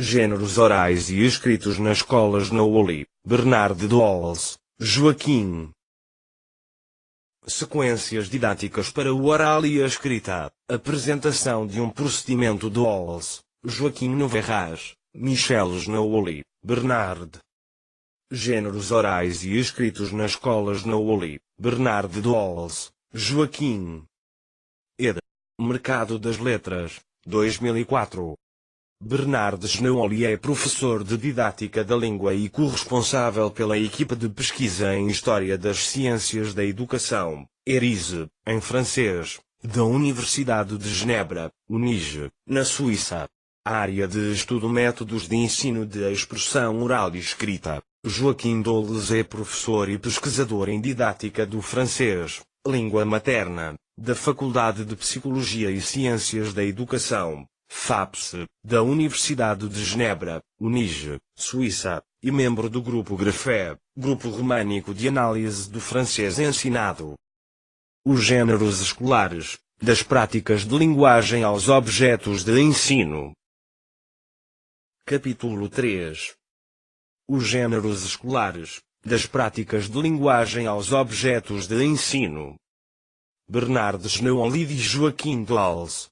Gêneros orais e escritos nas escolas Nooli, Bernard Doles, Joaquim. Sequências didáticas para o oral e a escrita. Apresentação de um procedimento Doles, Joaquim Noverras, Michel Nooli, Bernard. Gêneros orais e escritos nas escolas Nooli, Bernard Doles, Joaquim. Ed. Mercado das Letras, 2004. Bernard Nooli é professor de Didática da Língua e corresponsável pela equipa de pesquisa em História das Ciências da Educação, ERISE, em francês, da Universidade de Genebra, UNIGE, na Suíça. Área de estudo Métodos de ensino de expressão oral e escrita. Joaquim Doles é professor e pesquisador em Didática do Francês, língua materna, da Faculdade de Psicologia e Ciências da Educação, FAPS, da Universidade de Genebra, UNIGE, Suíça, e membro do Grupo Grafé, Grupo Românico de Análise do Francês Ensinado. Os gêneros escolares, das práticas de linguagem aos objetos de ensino. Capítulo 3. Os gêneros escolares, das práticas de linguagem aos objetos de ensino. Bernard Nooli e Joaquim Doles.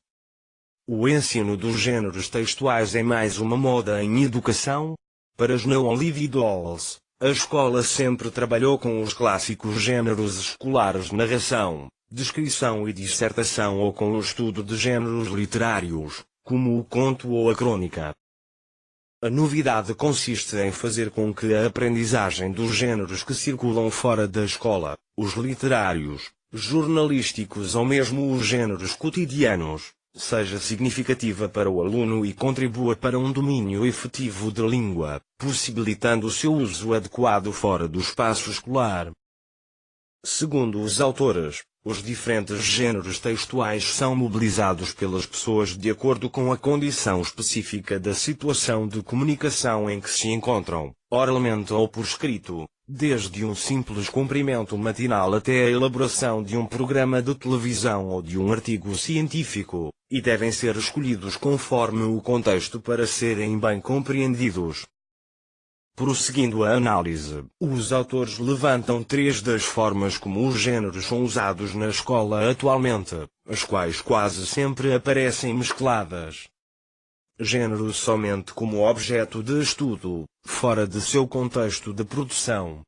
O ensino dos gêneros textuais é mais uma moda em educação? Para Nooli e Doles, a escola sempre trabalhou com os clássicos gêneros escolares narração, descrição e dissertação ou com o estudo de gêneros literários, como o conto ou a crônica. A novidade consiste em fazer com que a aprendizagem dos gêneros que circulam fora da escola, os literários, jornalísticos ou mesmo os gêneros cotidianos, seja significativa para o aluno e contribua para um domínio efetivo de língua, possibilitando o seu uso adequado fora do espaço escolar. Segundo os autores, os diferentes gêneros textuais são mobilizados pelas pessoas de acordo com a condição específica da situação de comunicação em que se encontram, oralmente ou por escrito, desde um simples cumprimento matinal até a elaboração de um programa de televisão ou de um artigo científico, e devem ser escolhidos conforme o contexto para serem bem compreendidos. Prosseguindo a análise, os autores levantam 3 das formas como os gêneros são usados na escola atualmente, as quais quase sempre aparecem mescladas. Gênero somente como objeto de estudo, fora de seu contexto de produção.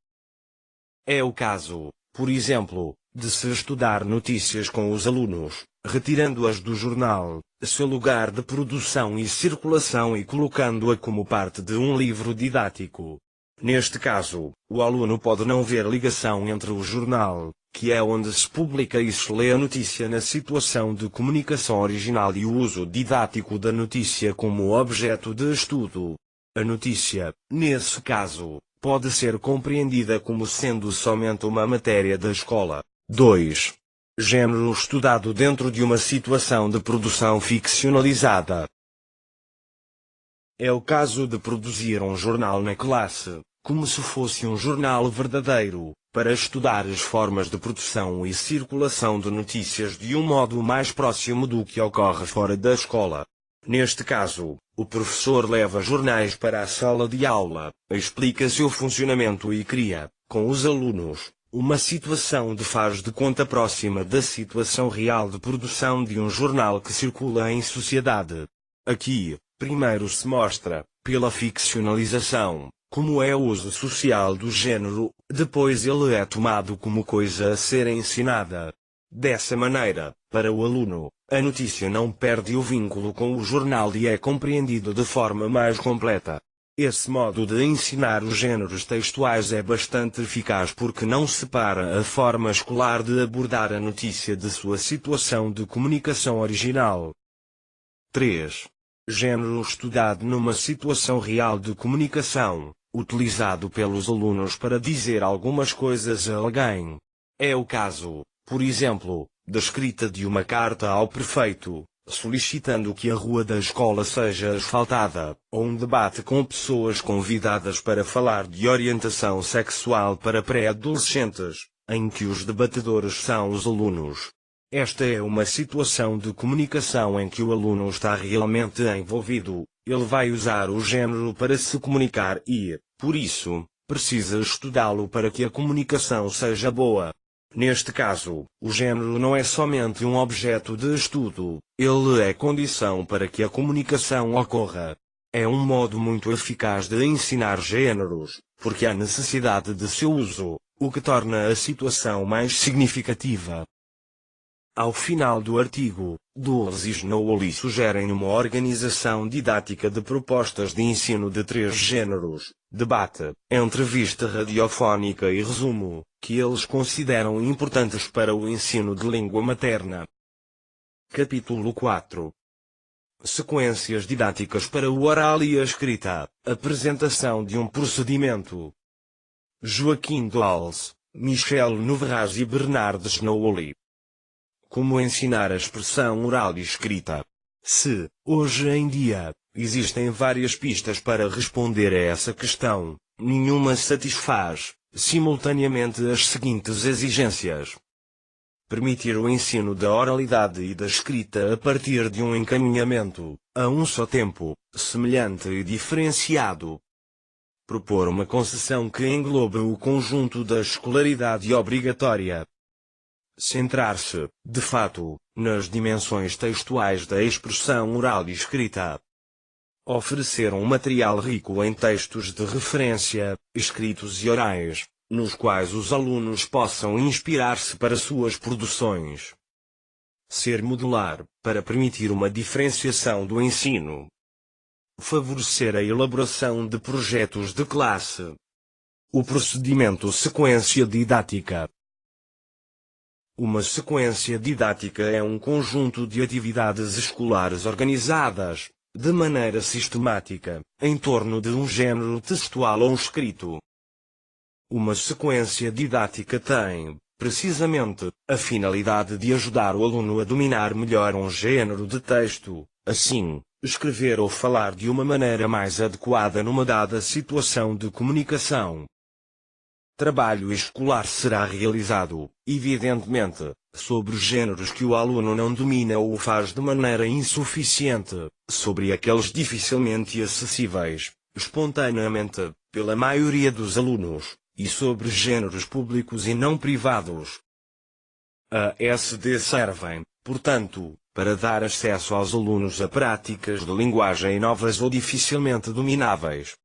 É o caso, por exemplo, de se estudar notícias com os alunos, retirando-as do jornal, seu lugar de produção e circulação e colocando-a como parte de um livro didático. Neste caso, o aluno pode não ver ligação entre o jornal, que é onde se publica e se lê a notícia na situação de comunicação original e o uso didático da notícia como objeto de estudo. A notícia, nesse caso, pode ser compreendida como sendo somente uma matéria da escola. 2. Gênero estudado dentro de uma situação de produção ficcionalizada. É o caso de produzir um jornal na classe, como se fosse um jornal verdadeiro, para estudar as formas de produção e circulação de notícias de um modo mais próximo do que ocorre fora da escola. Neste caso, o professor leva jornais para a sala de aula, explica seu funcionamento e cria, com os alunos, uma situação de faz de conta próxima da situação real de produção de um jornal que circula em sociedade. Aqui, primeiro se mostra, pela ficcionalização, como é o uso social do gênero, depois ele é tomado como coisa a ser ensinada. Dessa maneira, para o aluno, a notícia não perde o vínculo com o jornal e é compreendido de forma mais completa. Esse modo de ensinar os gêneros textuais é bastante eficaz porque não separa a forma escolar de abordar a notícia de sua situação de comunicação original. 3. Gênero estudado numa situação real de comunicação, utilizado pelos alunos para dizer algumas coisas a alguém. É o caso, por exemplo, da escrita de uma carta ao prefeito, solicitando que a rua da escola seja asfaltada, ou um debate com pessoas convidadas para falar de orientação sexual para pré-adolescentes, em que os debatedores são os alunos. Esta é uma situação de comunicação em que o aluno está realmente envolvido. Ele vai usar o género para se comunicar e, por isso, precisa estudá-lo para que a comunicação seja boa. Neste caso, o género não é somente um objeto de estudo, ele é condição para que a comunicação ocorra. É um modo muito eficaz de ensinar géneros, porque há necessidade de seu uso, o que torna a situação mais significativa. Ao final do artigo, Dulles e Snowy sugerem uma organização didática de propostas de ensino de 3 géneros: debate, entrevista radiofónica e resumo, que eles consideram importantes para o ensino de língua materna. Capítulo 4. Sequências didáticas para o oral e a escrita. Apresentação de um procedimento. Joaquim Dulles, Michel Noverraz e Bernard Snowy. Como ensinar a expressão oral e escrita? Se, hoje em dia, existem várias pistas para responder a essa questão, nenhuma satisfaz, simultaneamente, as seguintes exigências. Permitir o ensino da oralidade e da escrita a partir de um encaminhamento, a um só tempo, semelhante e diferenciado. Propor uma concessão que englobe o conjunto da escolaridade obrigatória. Centrar-se, de fato, nas dimensões textuais da expressão oral e escrita. Oferecer um material rico em textos de referência, escritos e orais, nos quais os alunos possam inspirar-se para suas produções. Ser modular, para permitir uma diferenciação do ensino. Favorecer a elaboração de projetos de classe. O procedimento sequência didática. Uma sequência didática é um conjunto de atividades escolares organizadas, de maneira sistemática, em torno de um género textual ou escrito. Uma sequência didática tem, precisamente, a finalidade de ajudar o aluno a dominar melhor um género de texto, assim, escrever ou falar de uma maneira mais adequada numa dada situação de comunicação. Trabalho escolar será realizado, evidentemente, sobre géneros que o aluno não domina ou faz de maneira insuficiente, sobre aqueles dificilmente acessíveis, espontaneamente, pela maioria dos alunos, e sobre géneros públicos e não privados. A SD servem, portanto, para dar acesso aos alunos a práticas de linguagem novas ou dificilmente domináveis.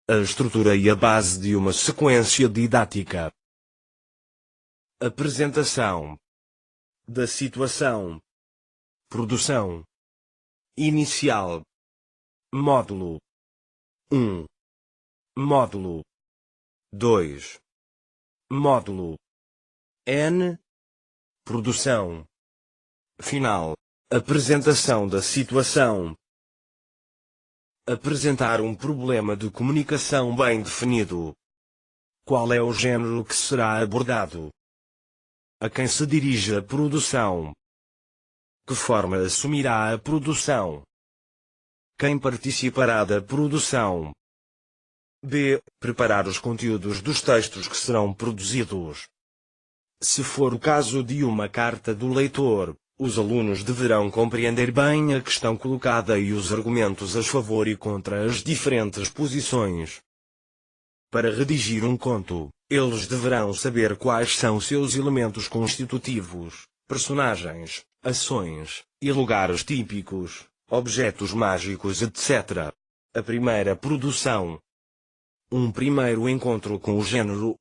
A estrutura e a base de uma sequência didática. Apresentação da situação. Produção inicial. Módulo 1. Módulo 2. Módulo N. Produção final. Apresentação da situação. Apresentar um problema de comunicação bem definido. Qual é o género que será abordado? A quem se dirige a produção? Que forma assumirá a produção? Quem participará da produção? B. Preparar os conteúdos dos textos que serão produzidos. Se for o caso de uma carta do leitor, os alunos deverão compreender bem a questão colocada e os argumentos a favor e contra as diferentes posições. Para redigir um conto, eles deverão saber quais são seus elementos constitutivos, personagens, ações, e lugares típicos, objetos mágicos, etc. A primeira produção. Um primeiro encontro com o género.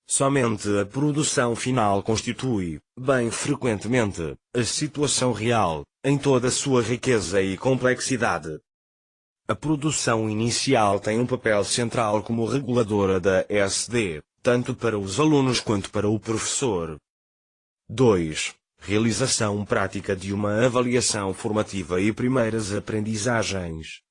Somente a produção final constitui, bem frequentemente, a situação real, em toda a sua riqueza e complexidade. A produção inicial tem um papel central como reguladora da SD, tanto para os alunos quanto para o professor. 2. Realização prática de uma avaliação formativa e primeiras aprendizagens.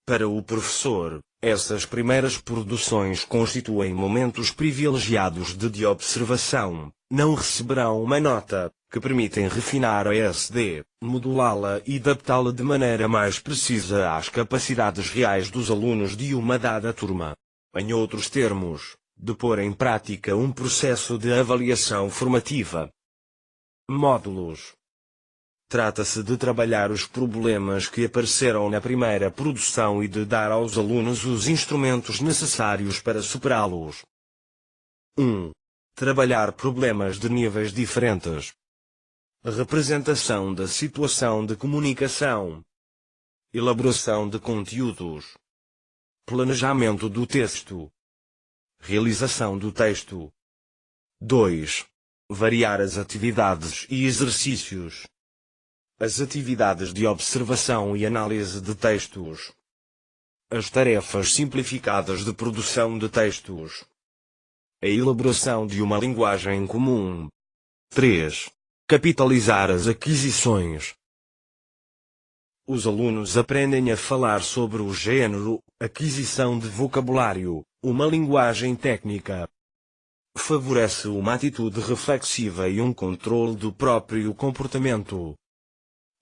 Para o professor, essas primeiras produções constituem momentos privilegiados de observação. Não receberão uma nota, que permitem refinar a SD, modulá-la e adaptá-la de maneira mais precisa às capacidades reais dos alunos de uma dada turma. Em outros termos, de pôr em prática um processo de avaliação formativa. Módulos. Trata-se de trabalhar os problemas que apareceram na primeira produção e de dar aos alunos os instrumentos necessários para superá-los. 1. Trabalhar problemas de níveis diferentes. Representação da situação de comunicação. Elaboração de conteúdos. Planejamento do texto. Realização do texto. 2. Variar as atividades e exercícios. As atividades de observação e análise de textos. As tarefas simplificadas de produção de textos. A elaboração de uma linguagem comum. 3. Capitalizar as aquisições. Os alunos aprendem a falar sobre o gênero, aquisição de vocabulário, uma linguagem técnica. Favorece uma atitude reflexiva e um controle do próprio comportamento.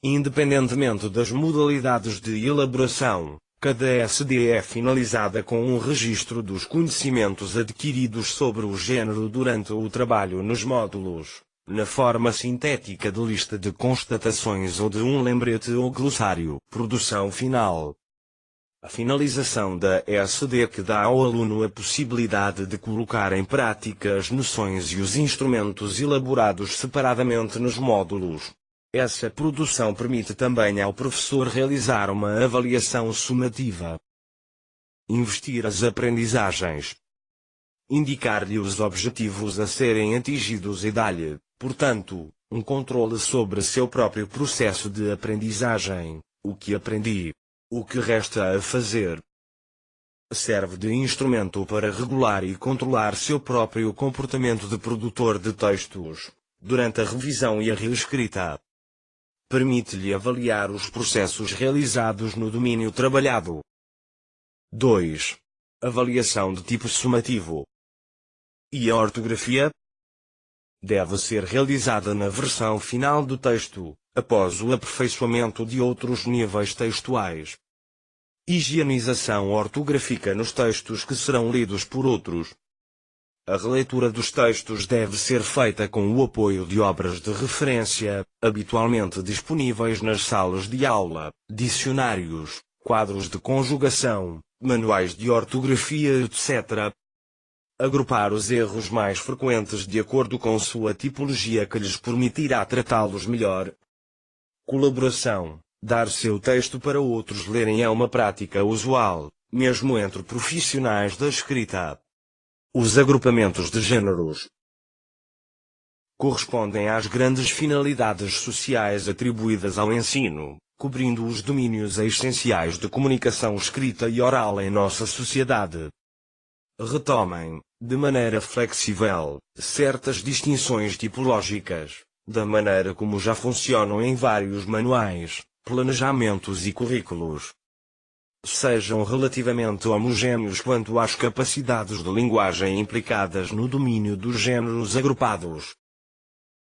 Independentemente das modalidades de elaboração, cada SD é finalizada com um registro dos conhecimentos adquiridos sobre o gênero durante o trabalho nos módulos, na forma sintética de lista de constatações ou de um lembrete ou glossário. Produção final. A finalização da SD que dá ao aluno a possibilidade de colocar em prática as noções e os instrumentos elaborados separadamente nos módulos. Essa produção permite também ao professor realizar uma avaliação sumativa. Investir as aprendizagens. Indicar-lhe os objetivos a serem atingidos e dar-lhe, portanto, um controle sobre seu próprio processo de aprendizagem, o que aprendi, o que resta a fazer. Serve de instrumento para regular e controlar seu próprio comportamento de produtor de textos, durante a revisão e a reescrita. Permite-lhe avaliar os processos realizados no domínio trabalhado. 2. Avaliação de tipo sumativo. E a ortografia? Deve ser realizada na versão final do texto, após o aperfeiçoamento de outros níveis textuais. Higienização ortográfica nos textos que serão lidos por outros. A releitura dos textos deve ser feita com o apoio de obras de referência, habitualmente disponíveis nas salas de aula, dicionários, quadros de conjugação, manuais de ortografia, etc. Agrupar os erros mais frequentes de acordo com sua tipologia que lhes permitirá tratá-los melhor. Colaboração. Dar seu texto para outros lerem é uma prática usual, mesmo entre profissionais da escrita. Os agrupamentos de gêneros correspondem às grandes finalidades sociais atribuídas ao ensino, cobrindo os domínios essenciais de comunicação escrita e oral em nossa sociedade. Retomem, de maneira flexível, certas distinções tipológicas, da maneira como já funcionam em vários manuais, planejamentos e currículos. Sejam relativamente homogêneos quanto às capacidades de linguagem implicadas no domínio dos gêneros agrupados.